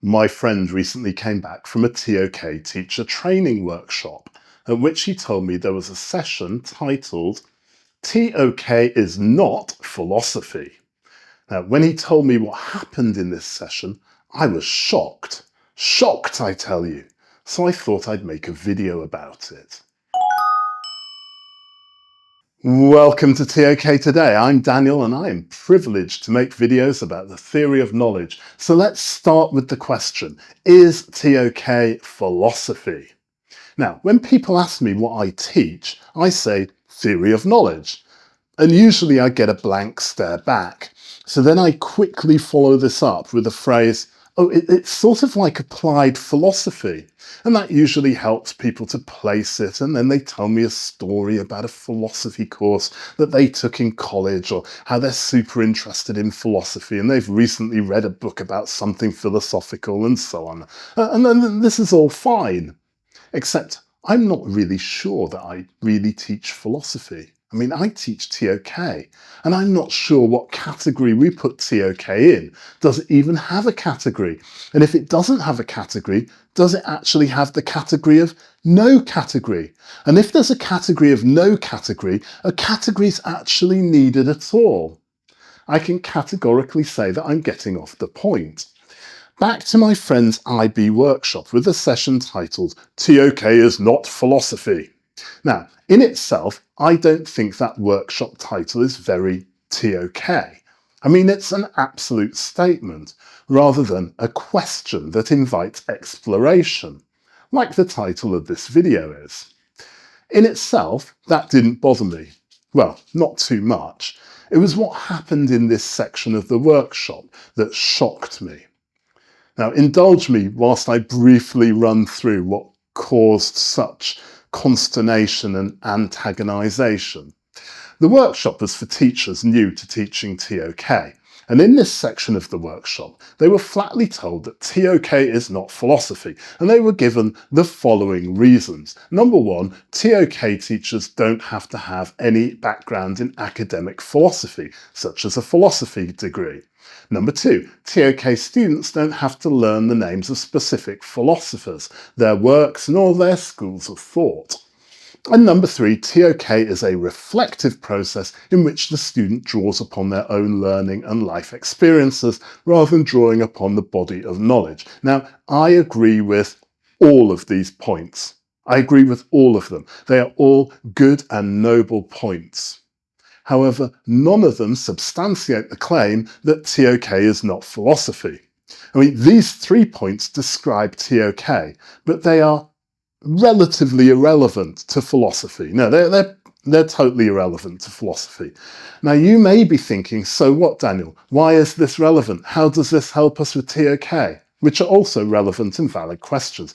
My friend recently came back from a ToK teacher training workshop, at which he told me there was a session titled ToK is not philosophy. Now, when he told me what happened in this session, I was shocked. Shocked, I tell you. So I thought I'd make a video about it. Welcome to ToK Today. I'm Daniel and I am privileged to make videos about the theory of knowledge. So let's start with the question, is ToK philosophy? Now, when people ask me what I teach, I say theory of knowledge. And usually I get a blank stare back. So then I quickly follow this up with the phrase, oh, it's sort of like applied philosophy. And that usually helps people to place it, and then they tell me a story about a philosophy course that they took in college, or how they're super interested in philosophy and they've recently read a book about something philosophical and so on. And then this is all fine. Except I'm not really sure that I really teach philosophy. I mean, I teach ToK, and I'm not sure what category we put ToK in. Does it even have a category? And if it doesn't have a category, does it actually have the category of no category? And if there's a category of no category, are categories actually needed at all? I can categorically say that I'm getting off the point. Back to my friend's IB workshop with a session titled ToK is not philosophy. Now, in itself, I don't think that workshop title is very ToK. I mean, it's an absolute statement rather than a question that invites exploration, like the title of this video is. In itself, that didn't bother me. Well, not too much. It was what happened in this section of the workshop that shocked me. Now, indulge me whilst I briefly run through what caused such consternation and antagonisation. The workshop was for teachers new to teaching ToK, and in this section of the workshop, they were flatly told that ToK is not philosophy, and they were given the following reasons. Number one, ToK teachers don't have to have any background in academic philosophy, such as a philosophy degree. Number two, ToK students don't have to learn the names of specific philosophers, their works, nor their schools of thought. And number three, ToK is a reflective process in which the student draws upon their own learning and life experiences rather than drawing upon the body of knowledge. Now, I agree with all of these points. I agree with all of them. They are all good and noble points. However, none of them substantiate the claim that ToK is not philosophy. I mean, these 3 points describe ToK, but they are relatively irrelevant to philosophy. No, they're totally irrelevant to philosophy. Now, you may be thinking, so what, Daniel? Why is this relevant? How does this help us with ToK? Which are also relevant and valid questions.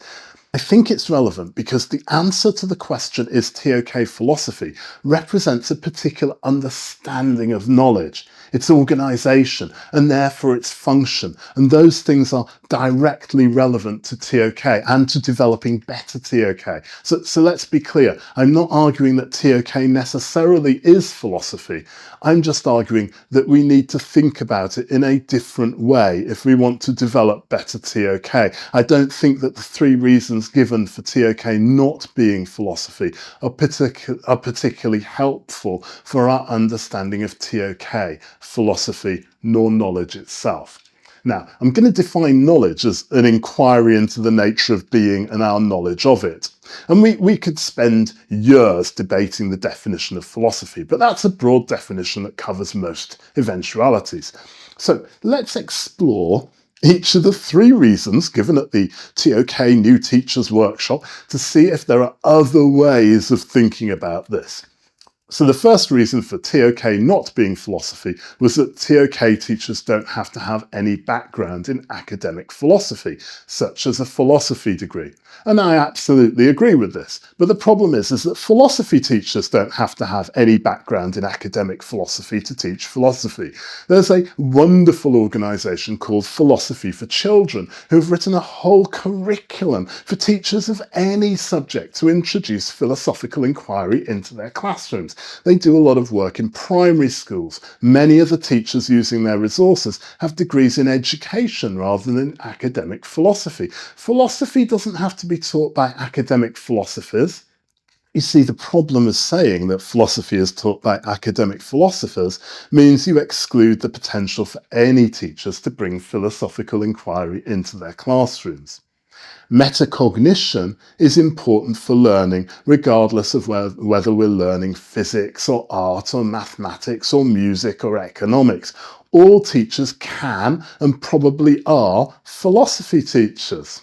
I think it's relevant because the answer to the question, is ToK philosophy, represents a particular understanding of knowledge, its organisation, and therefore its function. And those things are directly relevant to ToK and to developing better ToK. So let's be clear, I'm not arguing that ToK necessarily is philosophy. I'm just arguing that we need to think about it in a different way if we want to develop better ToK. I don't think that the 3 reasons given for ToK not being philosophy are particularly helpful for our understanding of ToK, philosophy, nor knowledge itself. Now, I'm going to define knowledge as an inquiry into the nature of being and our knowledge of it. And we could spend years debating the definition of philosophy, but that's a broad definition that covers most eventualities. So let's explore each of the 3 reasons given at the ToK New Teachers Workshop to see if there are other ways of thinking about this. So the first reason for ToK not being philosophy was that ToK teachers don't have to have any background in academic philosophy, such as a philosophy degree. And I absolutely agree with this. But the problem is that philosophy teachers don't have to have any background in academic philosophy to teach philosophy. There's a wonderful organisation called Philosophy for Children who've written a whole curriculum for teachers of any subject to introduce philosophical inquiry into their classrooms. They do a lot of work in primary schools. Many of the teachers using their resources have degrees in education rather than in academic philosophy. Philosophy doesn't have to be taught by academic philosophers. You see, the problem of saying that philosophy is taught by academic philosophers means you exclude the potential for any teachers to bring philosophical inquiry into their classrooms. Metacognition is important for learning, regardless of whether we're learning physics or art or mathematics or music or economics. All teachers can and probably are philosophy teachers.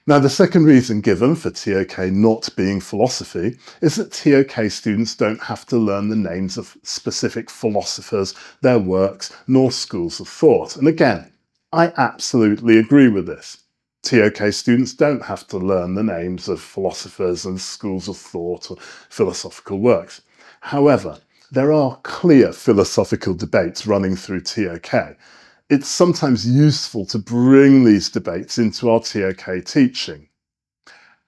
Now, the second reason given for ToK not being philosophy is that ToK students don't have to learn the names of specific philosophers, their works, nor schools of thought. And again, I absolutely agree with this. ToK students don't have to learn the names of philosophers and schools of thought or philosophical works. However, there are clear philosophical debates running through ToK. It's sometimes useful to bring these debates into our ToK teaching.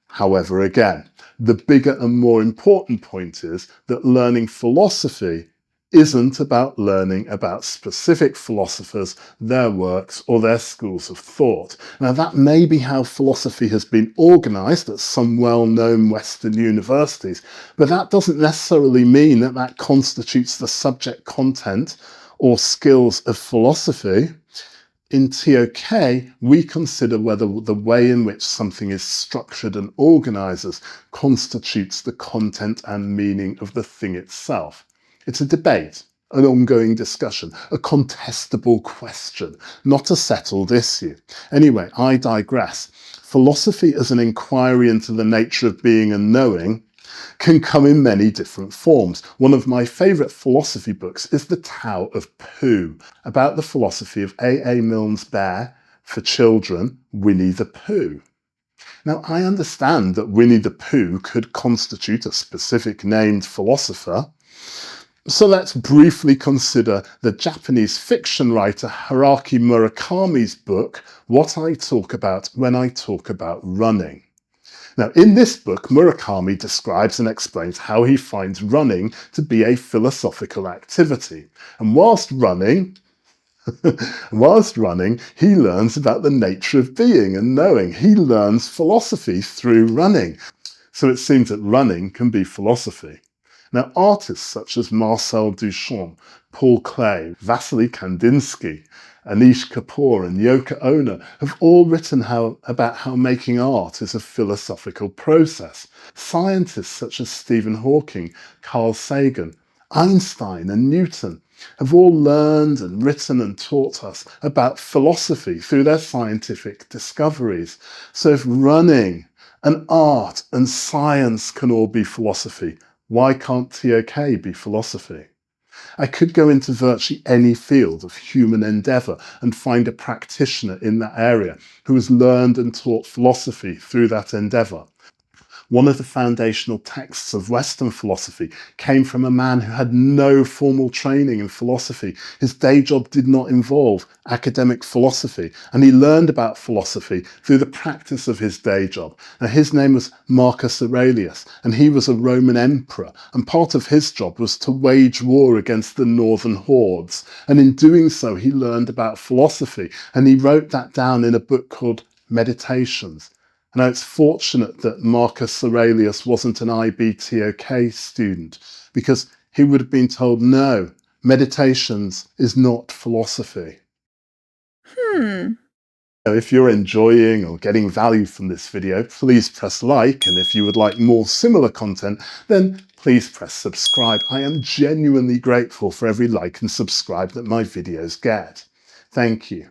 However, again, the bigger and more important point is that learning philosophy isn't about learning about specific philosophers, their works, or their schools of thought. Now, that may be how philosophy has been organised at some well-known Western universities, but that doesn't necessarily mean that that constitutes the subject content or skills of philosophy. In ToK, we consider whether the way in which something is structured and organises constitutes the content and meaning of the thing itself. It's a debate, an ongoing discussion, a contestable question, not a settled issue. Anyway, I digress. Philosophy as an inquiry into the nature of being and knowing can come in many different forms. One of my favourite philosophy books is The Tao of Pooh, about the philosophy of A. Milne's bear for children, Winnie the Pooh. Now, I understand that Winnie the Pooh could constitute a specific named philosopher, so let's briefly consider the Japanese fiction writer Haruki Murakami's book, What I Talk About When I Talk About Running. Now, in this book, Murakami describes and explains how he finds running to be a philosophical activity. And whilst running, he learns about the nature of being and knowing. He learns philosophy through running. So it seems that running can be philosophy. Now, artists such as Marcel Duchamp, Paul Klee, Vasily Kandinsky, Anish Kapoor and Yoko Ono have all written about how making art is a philosophical process. Scientists such as Stephen Hawking, Carl Sagan, Einstein and Newton have all learned and written and taught us about philosophy through their scientific discoveries. So if running and art and science can all be philosophy, why can't ToK be philosophy? I could go into virtually any field of human endeavour and find a practitioner in that area who has learned and taught philosophy through that endeavour. One of the foundational texts of Western philosophy came from a man who had no formal training in philosophy. His day job did not involve academic philosophy, and he learned about philosophy through the practice of his day job. Now, his name was Marcus Aurelius, and he was a Roman emperor, and part of his job was to wage war against the northern hordes. And in doing so, he learned about philosophy, and he wrote that down in a book called Meditations. Now, it's fortunate that Marcus Aurelius wasn't an IB-ToK student, because he would have been told, no, Meditations is not philosophy. If you're enjoying or getting value from this video, please press like, and if you would like more similar content, then please press subscribe. I am genuinely grateful for every like and subscribe that my videos get. Thank you.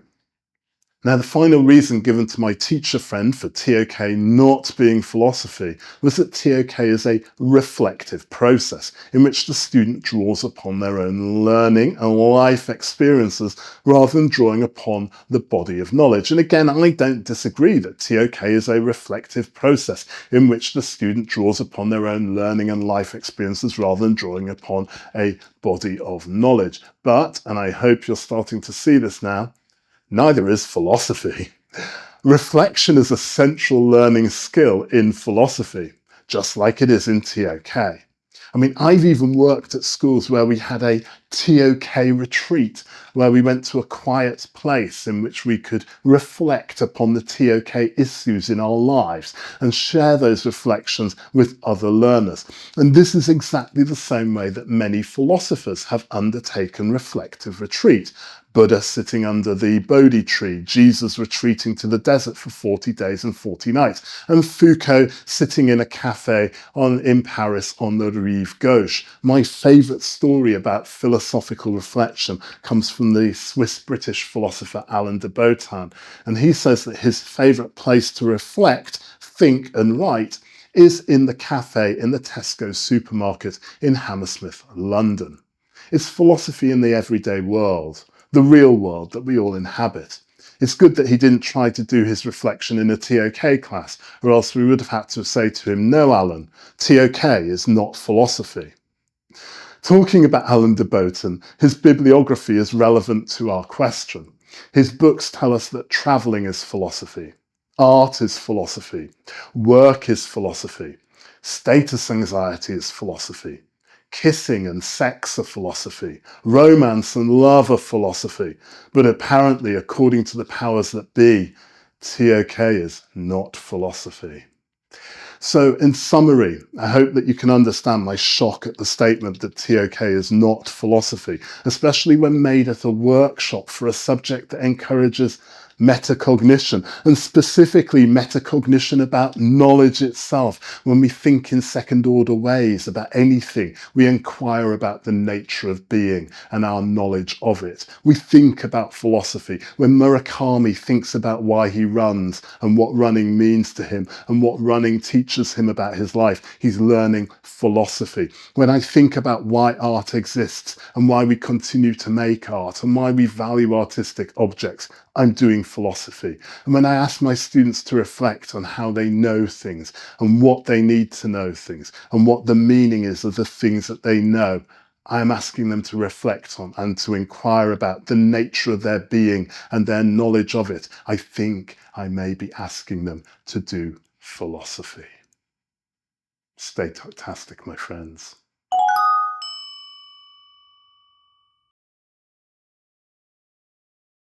Now, the final reason given to my teacher friend for ToK not being philosophy was that ToK is a reflective process in which the student draws upon their own learning and life experiences rather than drawing upon the body of knowledge. And again, I don't disagree that ToK is a reflective process in which the student draws upon their own learning and life experiences rather than drawing upon a body of knowledge. But, and I hope you're starting to see this now, neither is philosophy. Reflection is a central learning skill in philosophy, just like it is in ToK. I mean, I've even worked at schools where we had a ToK retreat, where we went to a quiet place in which we could reflect upon the ToK issues in our lives and share those reflections with other learners. And this is exactly the same way that many philosophers have undertaken reflective retreat. Buddha sitting under the Bodhi tree, Jesus retreating to the desert for 40 days and 40 nights, and Foucault sitting in a cafe in Paris on the Rive Gauche. My favourite story about philosophical reflection comes from the Swiss-British philosopher Alain de Botton, and he says that his favourite place to reflect, think and write is in the cafe in the Tesco supermarket in Hammersmith, London. It's philosophy in the everyday world, the real world that we all inhabit. It's good that he didn't try to do his reflection in a ToK class, or else we would have had to say to him, no, Alan, ToK is not philosophy. Talking about Alain de Botton, his bibliography is relevant to our question. His books tell us that travelling is philosophy, art is philosophy, work is philosophy, status anxiety is philosophy, kissing and sex are philosophy, romance and love are philosophy, but apparently, according to the powers that be, ToK is not philosophy. So in summary, I hope that you can understand my shock at the statement that ToK is not philosophy, especially when made at a workshop for a subject that encourages metacognition, and specifically metacognition about knowledge itself. When we think in second order ways about anything, we inquire about the nature of being and our knowledge of it. We think about philosophy. When Murakami thinks about why he runs and what running means to him and what running teaches him about his life, he's learning philosophy. When I think about why art exists and why we continue to make art and why we value artistic objects, I'm doing philosophy. And when I ask my students to reflect on how they know things and what they need to know things and what the meaning is of the things that they know, I am asking them to reflect on and to inquire about the nature of their being and their knowledge of it. I think I may be asking them to do philosophy. Stay ToKtastic, my friends.